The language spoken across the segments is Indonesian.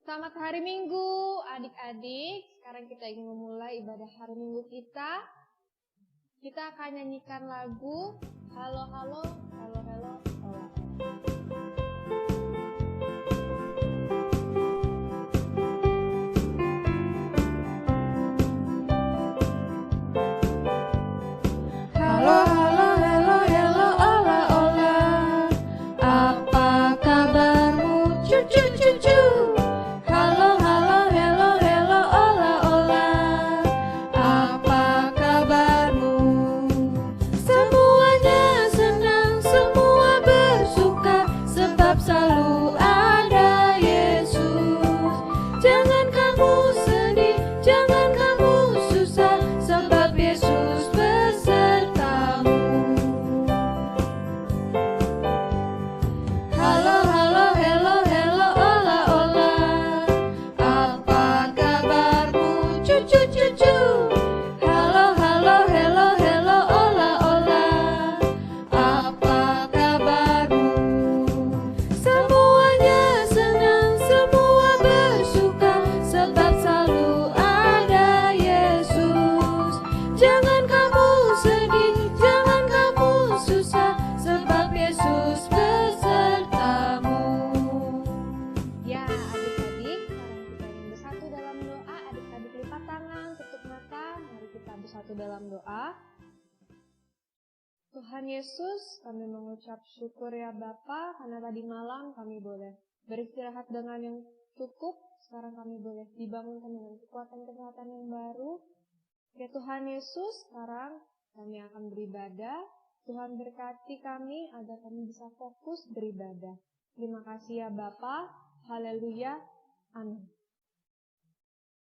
Selamat hari Minggu, adik-adik. Sekarang kita ingin memulai ibadah hari Minggu kita. Kita akan nyanyikan lagu Halo Halo, Halo Halo, Ola. Halo halo halo halo ola ola, apa kabarmu cucu cucu? Halo halo halo halo ola ola, apa kabarmu? Semuanya senang, semua bersuka, sebab selalu ada Yesus. Jangan kamu sedih, jangan kamu susah, sebab Yesus besertamu. Halo halo halo halo ola ola, apa kabarmu cucu cucu? Halo halo halo halo ola ola, apa kabarmu? Semuanya senang, semua bersuka, sebab selalu ada Yesus. Jangan kamu sedih, jangan kamu susah, sebab Yesus besertamu. Ya, adik-adik, sekarang kita ingin bersatu dalam doa. Adik-adik lipat tangan, tutup mata. Mari kita bersatu dalam doa. Tuhan Yesus, kami mengucap syukur ya Bapa, karena tadi malam kami boleh beristirahat dengan yang cukup. Sekarang kami boleh dibangunkan dengan kekuatan kesehatan yang baru. Ya Tuhan Yesus, sekarang kami akan beribadah. Tuhan berkati kami agar kami bisa fokus beribadah. Terima kasih ya Bapa. Haleluya. Amin.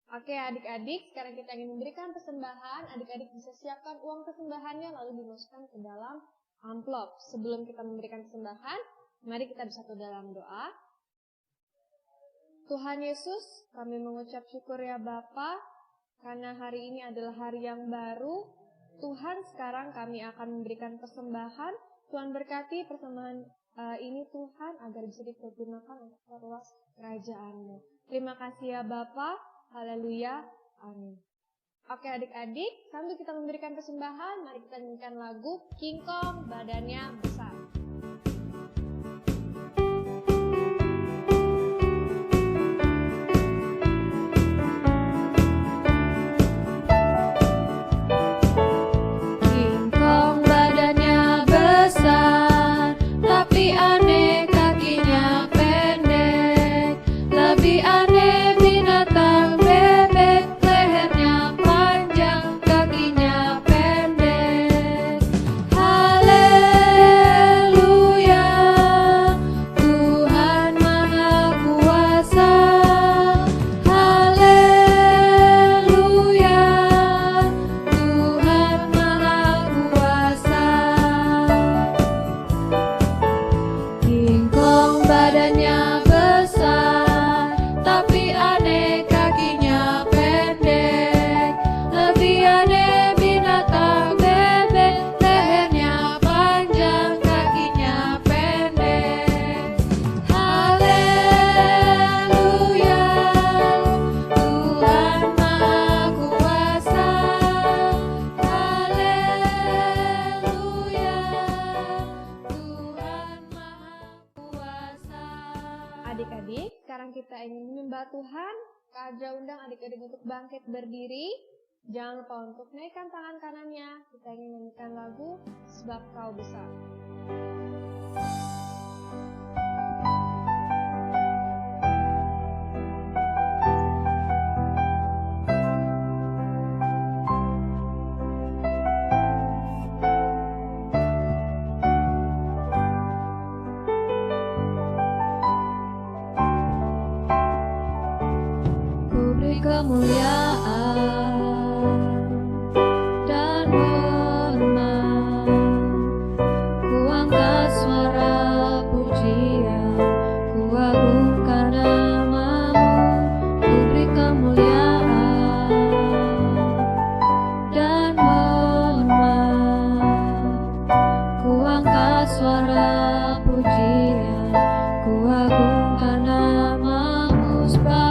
Oke adik-adik, sekarang kita ingin memberikan persembahan. Adik-adik bisa siapkan uang persembahannya lalu dimasukkan ke dalam amplop. Sebelum kita memberikan persembahan, mari kita bersatu dalam doa. Tuhan Yesus, kami mengucap syukur ya Bapa, karena hari ini adalah hari yang baru. Tuhan, sekarang kami akan memberikan persembahan. Tuhan berkati persembahan ini Tuhan agar bisa dipergunakan untuk perluas kerajaan-Mu. Terima kasih ya Bapa. Haleluya. Amin. Oke adik-adik, sambil kita memberikan persembahan, mari kita nyanyikan lagu King Kong Badannya Besar. King Kong badannya besar, tapi aneh kakinya pendek. Lebih aneh binatang bebek, lehernya panjang, kakinya pendek. Haleluya, Tuhan Maha Kuasa. Haleluya, Tuhan Maha Kuasa. King Kong badannya besar, tapi aneh kakinya pendek. Lebih aneh binatang bebek, lehernya panjang, kakinya pendek. Haleluya, Tuhan Maha Kuasa. Haleluya, Tuhan Maha Kuasa. Adik-adik, sekarang kita ingin menyembah Tuhan. Kak Adra undang adik-adik untuk bangkit berdiri. Jangan lupa untuk naikkan tangan kanannya. Kita ingin nyanyikan lagu Sebab Kau Besar. Ku beri kemuliaan dan hormat, ku angkat suara pujian, ku agungkan namamu. Ku beri kemuliaan dan hormat, ku angkat suara pujian, ku agungkan namamu sebab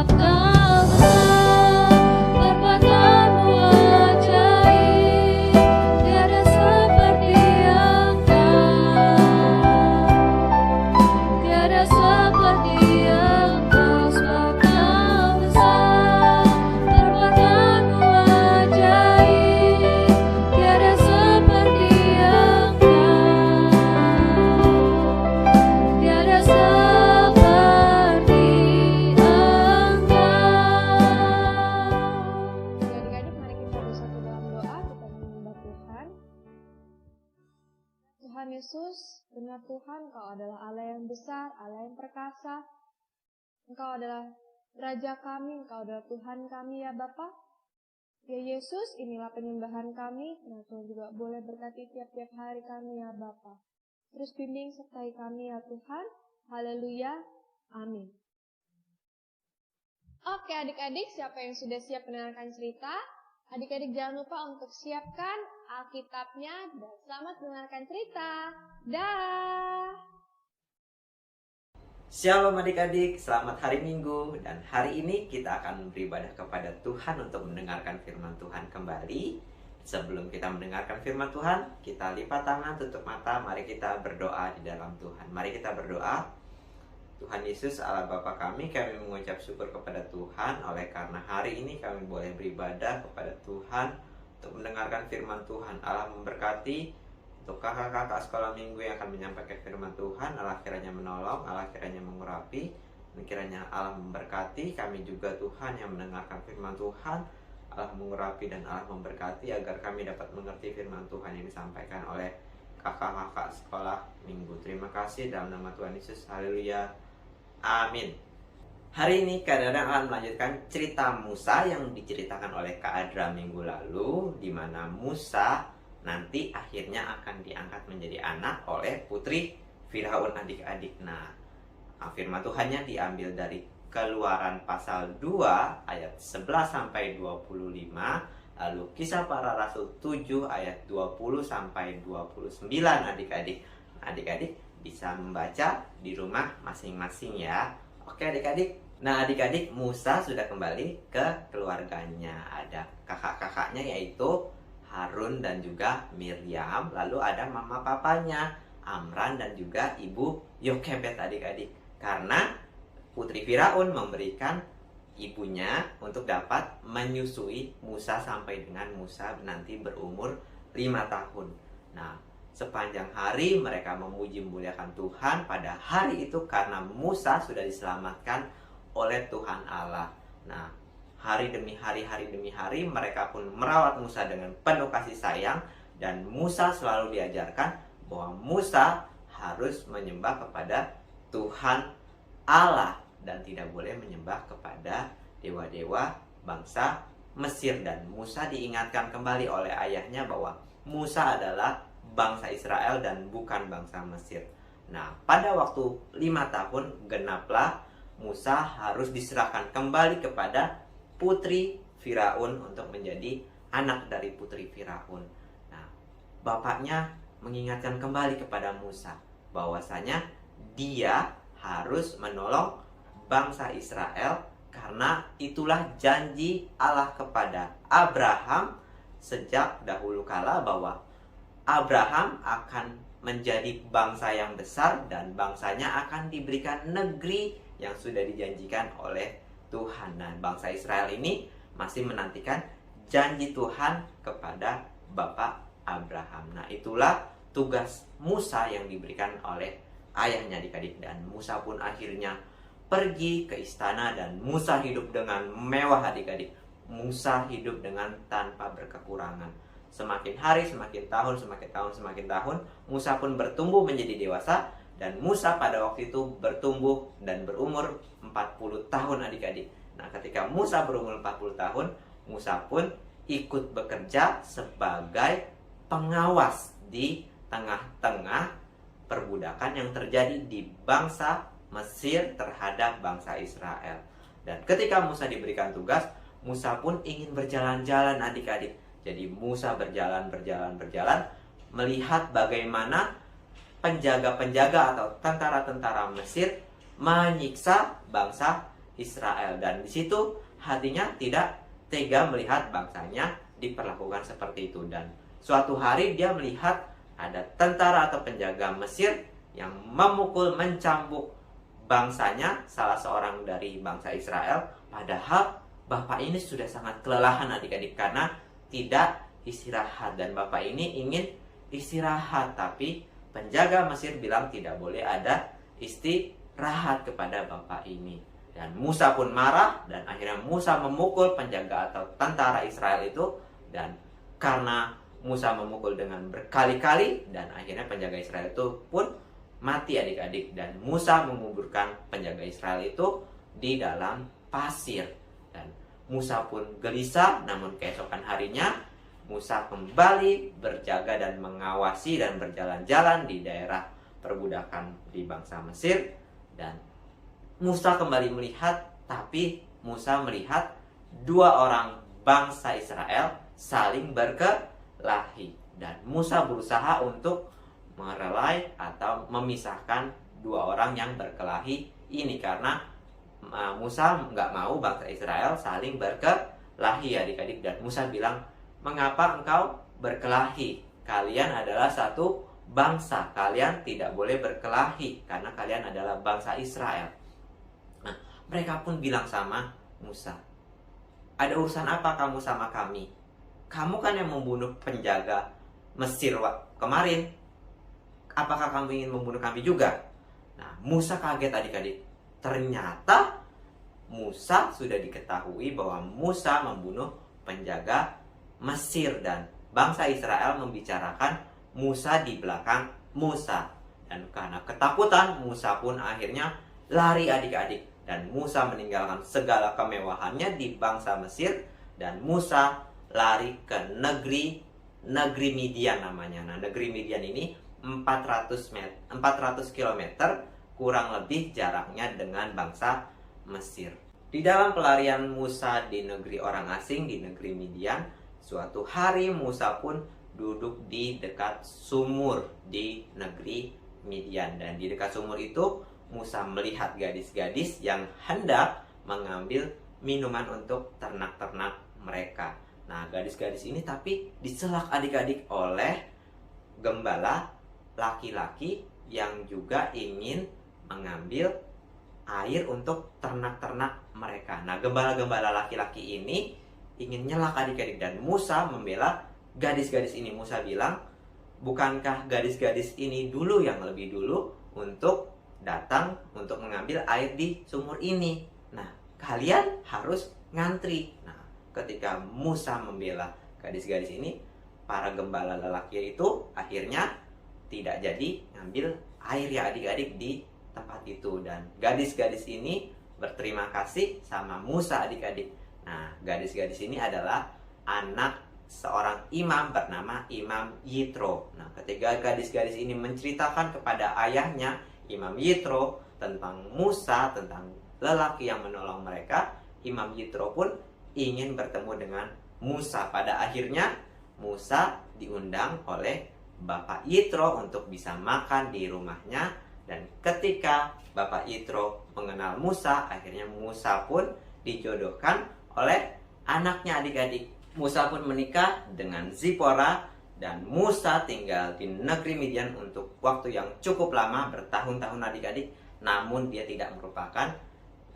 Yesus, benar Tuhan, Engkau adalah Allah yang besar, Allah yang perkasa. Engkau adalah Raja kami, Engkau adalah Tuhan kami ya Bapa. Ya Yesus, inilah penyembahan kami, nah Tuhan juga boleh berkati tiap-tiap hari kami ya Bapa. Terus bimbing sertai kami ya Tuhan. Haleluya. Amin. Oke adik-adik, siapa yang sudah siap mendengarkan cerita? Adik-adik jangan lupa untuk siapkan Alkitabnya dan selamat mendengarkan cerita. Dah. Shalom adik-adik, selamat hari Minggu. Dan hari ini kita akan beribadah kepada Tuhan untuk mendengarkan firman Tuhan kembali. Sebelum kita mendengarkan firman Tuhan, kita lipat tangan, tutup mata, mari kita berdoa di dalam Tuhan. Mari kita berdoa. Tuhan Yesus, Allah Bapa kami mengucap syukur kepada Tuhan oleh karena hari ini kami boleh beribadah kepada Tuhan untuk mendengarkan firman Tuhan. Allah memberkati untuk kakak-kakak sekolah minggu yang akan menyampaikan firman Tuhan. Allah kiranya menolong, Allah kiranya mengurapi, dan kiranya Allah memberkati kami juga Tuhan yang mendengarkan firman Tuhan. Allah mengurapi dan Allah memberkati agar kami dapat mengerti firman Tuhan yang disampaikan oleh kakak-kakak sekolah minggu. Terima kasih dalam nama Tuhan Yesus. Haleluya. Amin. Hari ini kadang-kadang akan melanjutkan cerita Musa yang diceritakan oleh Kak Adra minggu lalu, di mana Musa nanti akhirnya akan diangkat menjadi anak oleh putri Firaun adik-adik. Nah, firman Tuhannya diambil dari Keluaran pasal 2 ayat 11 sampai 25, lalu Kisah Para Rasul 7 ayat 20 sampai 29 adik-adik. Adik-adik bisa membaca di rumah masing-masing ya. Oke adik-adik. Nah adik-adik, Musa sudah kembali ke keluarganya. Ada kakak-kakaknya yaitu Harun dan juga Miriam. Lalu ada mama papanya, Amran dan juga ibu Yokebed adik-adik. Karena putri Firaun memberikan ibunya untuk dapat menyusui Musa sampai dengan Musa nanti berumur 5 tahun. Nah, sepanjang hari mereka memuji memuliakan Tuhan pada hari itu karena Musa sudah diselamatkan oleh Tuhan Allah. Nah, hari demi hari mereka pun merawat Musa dengan penuh kasih sayang. Dan Musa selalu diajarkan bahwa Musa harus menyembah kepada Tuhan Allah dan tidak boleh menyembah kepada dewa-dewa bangsa Mesir. Dan Musa diingatkan kembali oleh ayahnya bahwa Musa adalah bangsa Israel dan bukan bangsa Mesir. Nah, pada waktu 5 tahun genaplah Musa harus diserahkan kembali kepada putri Firaun untuk menjadi anak dari putri Firaun. Nah, bapaknya mengingatkan kembali kepada Musa bahwasanya dia harus menolong bangsa Israel karena itulah janji Allah kepada Abraham sejak dahulu kala bahwa Abraham akan menjadi bangsa yang besar dan bangsanya akan diberikan negeri yang sudah dijanjikan oleh Tuhan. Nah, bangsa Israel ini masih menantikan janji Tuhan kepada Bapak Abraham. Nah, itulah tugas Musa yang diberikan oleh ayahnya adik-adik. Dan Musa pun akhirnya pergi ke istana dan Musa hidup dengan mewah adik-adik. Musa hidup dengan tanpa berkekurangan. Semakin hari, semakin tahun, Musa pun bertumbuh menjadi dewasa. Dan Musa pada waktu itu bertumbuh dan berumur 40 tahun adik-adik. Nah, ketika Musa berumur 40 tahun, Musa pun ikut bekerja sebagai pengawas di tengah-tengah perbudakan yang terjadi di bangsa Mesir terhadap bangsa Israel. Dan ketika Musa diberikan tugas, Musa pun ingin berjalan-jalan adik-adik. Jadi Musa berjalan, melihat bagaimana penjaga-penjaga atau tentara-tentara Mesir menyiksa bangsa Israel. Dan di situ hatinya tidak tega melihat bangsanya diperlakukan seperti itu. Dan suatu hari dia melihat ada tentara atau penjaga Mesir yang memukul, mencambuk bangsanya, salah seorang dari bangsa Israel. Padahal bapak ini sudah sangat kelelahan adik-adik karena tidak istirahat. Dan bapak ini ingin istirahat, tapi penjaga Mesir bilang tidak boleh ada istirahat kepada bapak ini. Dan Musa pun marah dan akhirnya Musa memukul penjaga atau tentara Israel itu. Dan karena Musa memukul dengan berkali-kali dan akhirnya penjaga Israel itu pun mati adik-adik. Dan Musa menguburkan penjaga Israel itu di dalam pasir. Dan Musa pun gelisah, namun keesokan harinya Musa kembali berjaga dan mengawasi dan berjalan-jalan di daerah perbudakan di bangsa Mesir. Dan Musa kembali melihat, tapi Musa melihat dua orang bangsa Israel saling berkelahi. Dan Musa berusaha untuk merelai atau memisahkan dua orang yang berkelahi ini, karena Musa nggak mau bangsa Israel saling berkelahi adik-adik. Dan Musa bilang, mengapa engkau berkelahi? Kalian adalah satu bangsa, kalian tidak boleh berkelahi karena kalian adalah bangsa Israel. Nah, mereka pun bilang sama Musa, ada urusan apa kamu sama kami? Kamu kan yang membunuh penjaga Mesir kemarin. Apakah kamu ingin membunuh kami juga? Nah, Musa kaget adik-adik. Ternyata Musa sudah diketahui bahwa Musa membunuh penjaga Mesir, dan bangsa Israel membicarakan Musa di belakang Musa. Dan karena ketakutan, Musa pun akhirnya lari adik-adik. Dan Musa meninggalkan segala kemewahannya di bangsa Mesir, dan Musa lari ke negeri Midian namanya. Nah, negeri Midian ini 400 km kurang lebih jaraknya dengan bangsa Mesir. Di dalam pelarian Musa di negeri orang asing, di negeri Midian, suatu hari Musa pun duduk di dekat sumur di negeri Midian. Dan di dekat sumur itu Musa melihat gadis-gadis yang hendak mengambil minuman untuk ternak-ternak mereka. Nah, gadis-gadis ini tapi diselak adik-adik oleh gembala laki-laki yang juga ingin mengambil air untuk ternak-ternak mereka. Nah, gembala-gembala laki-laki ini ingin nyelak adik-adik, dan Musa membela gadis-gadis ini. Musa bilang, bukankah gadis-gadis ini dulu yang lebih dulu untuk datang untuk mengambil air di sumur ini? Nah, kalian harus ngantri. Nah, ketika Musa membela gadis-gadis ini, para gembala lelaki itu akhirnya tidak jadi ngambil air ya adik-adik di tempat itu. Dan gadis-gadis ini berterima kasih sama Musa adik-adik. Nah, gadis-gadis ini adalah anak seorang imam bernama Imam Yitro. Nah, ketika gadis-gadis ini menceritakan kepada ayahnya, Imam Yitro, tentang Musa, tentang lelaki yang menolong mereka, Imam Yitro pun ingin bertemu dengan Musa. Pada akhirnya, Musa diundang oleh Bapak Yitro untuk bisa makan di rumahnya. Dan ketika Bapak Yitro mengenal Musa, akhirnya Musa pun dijodohkan oleh anaknya adik-adik. Musa pun menikah dengan Zipora, dan Musa tinggal di negeri Midian untuk waktu yang cukup lama, bertahun-tahun adik-adik. Namun dia tidak merupakan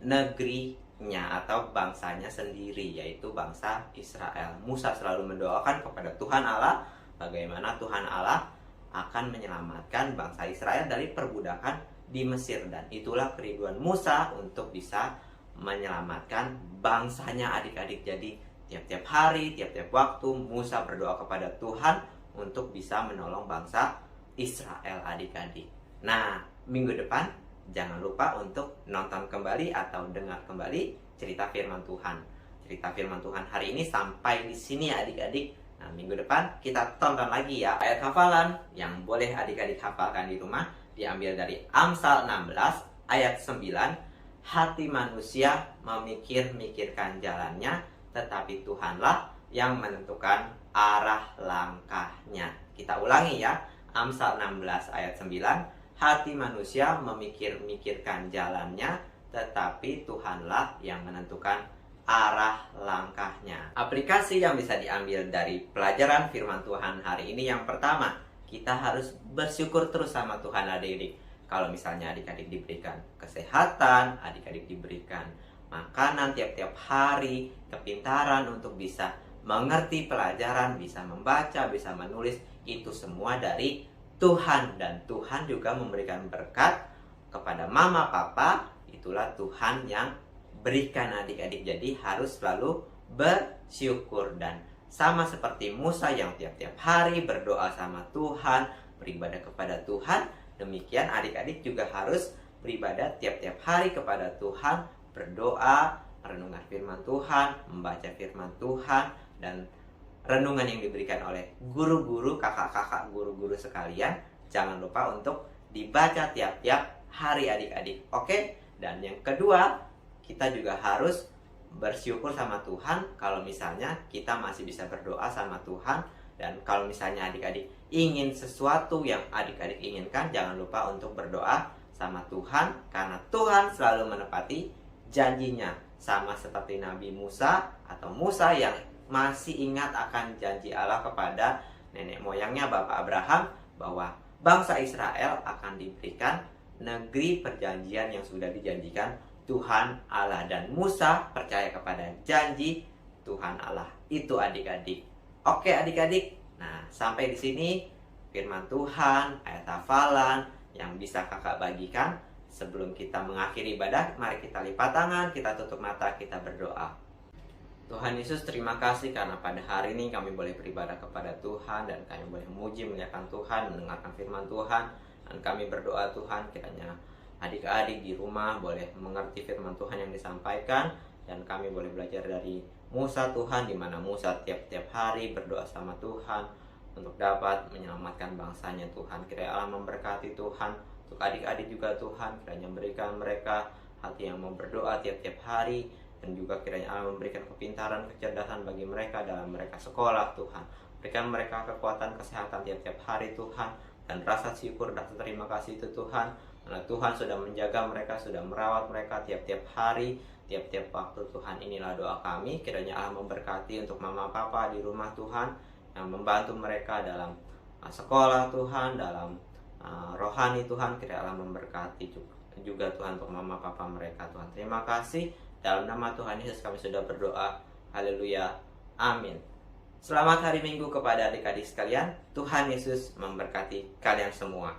negerinya atau bangsanya sendiri, yaitu bangsa Israel. Musa selalu mendoakan kepada Tuhan Allah bagaimana Tuhan Allah akan menyelamatkan bangsa Israel dari perbudakan di Mesir. Dan itulah kerinduan Musa untuk bisa menyelamatkan bangsanya adik-adik. Jadi tiap-tiap hari, tiap-tiap waktu Musa berdoa kepada Tuhan untuk bisa menolong bangsa Israel adik-adik. Nah, minggu depan jangan lupa untuk nonton kembali atau dengar kembali cerita firman Tuhan. Cerita firman Tuhan hari ini sampai di sini adik-adik. Nah, minggu depan kita tonton lagi ya. Ayat hafalan yang boleh adik-adik hafalkan di rumah diambil dari Amsal 16 ayat 9. Hati manusia memikir-mikirkan jalannya, tetapi Tuhanlah yang menentukan arah langkahnya. Kita ulangi ya, Amsal 16 ayat 9. Hati manusia memikir-mikirkan jalannya, tetapi Tuhanlah yang menentukan arah langkahnya. Aplikasi yang bisa diambil dari pelajaran firman Tuhan hari ini, yang pertama, kita harus bersyukur terus sama Tuhan adik-adik. Kalau misalnya adik-adik diberikan kesehatan, adik-adik diberikan makanan tiap-tiap hari, kepintaran untuk bisa mengerti pelajaran, bisa membaca, bisa menulis, itu semua dari Tuhan. Dan Tuhan juga memberikan berkat kepada mama, papa, itulah Tuhan yang berikan adik-adik. Jadi harus selalu bersyukur. Dan sama seperti Musa yang tiap-tiap hari berdoa sama Tuhan, beribadah kepada Tuhan, demikian adik-adik juga harus beribadah tiap-tiap hari kepada Tuhan, berdoa, renungan firman Tuhan, membaca firman Tuhan, dan renungan yang diberikan oleh guru-guru, kakak-kakak guru-guru sekalian. Jangan lupa untuk dibaca tiap-tiap hari adik-adik. Oke? Dan yang kedua, kita juga harus bersyukur sama Tuhan kalau misalnya kita masih bisa berdoa sama Tuhan. Dan kalau misalnya adik-adik ingin sesuatu yang adik-adik inginkan, jangan lupa untuk berdoa sama Tuhan, karena Tuhan selalu menepati janjinya. Sama seperti Nabi Musa atau Musa yang masih ingat akan janji Allah kepada nenek moyangnya Bapak Abraham, bahwa bangsa Israel akan diberikan negeri perjanjian yang sudah dijanjikan Tuhan Allah. Dan Musa percaya kepada janji Tuhan Allah itu adik-adik. Oke adik-adik, nah sampai di sini firman Tuhan, ayat hafalan yang bisa kakak bagikan. Sebelum kita mengakhiri ibadah, mari kita lipat tangan, kita tutup mata, kita berdoa. Tuhan Yesus, terima kasih karena pada hari ini kami boleh beribadah kepada Tuhan, dan kami boleh memuji, memuliakan Tuhan, mendengarkan firman Tuhan. Dan kami berdoa Tuhan, kiranya adik-adik di rumah boleh mengerti firman Tuhan yang disampaikan, dan kami boleh belajar dari Musa Tuhan, di mana Musa tiap-tiap hari berdoa sama Tuhan untuk dapat menyelamatkan bangsanya Tuhan. Kiranya Allah memberkati Tuhan untuk adik-adik juga Tuhan, kiranya memberikan mereka hati yang mau berdoa tiap-tiap hari, dan juga kiranya Allah memberikan kepintaran, kecerdasan bagi mereka dalam mereka sekolah Tuhan. Berikan mereka kekuatan, kesehatan tiap-tiap hari Tuhan, dan rasa syukur dan terima kasih itu Tuhan, karena Tuhan sudah menjaga mereka, sudah merawat mereka tiap-tiap hari, tiap-tiap waktu Tuhan. Inilah doa kami, kiranya Allah memberkati untuk mama papa di rumah Tuhan, yang membantu mereka dalam sekolah Tuhan, dalam rohani Tuhan. Kiranya Allah memberkati juga Tuhan untuk mama papa mereka Tuhan. Terima kasih, dalam nama Tuhan Yesus kami sudah berdoa. Haleluya, amin. Selamat hari Minggu kepada adik-adik sekalian. Tuhan Yesus memberkati kalian semua.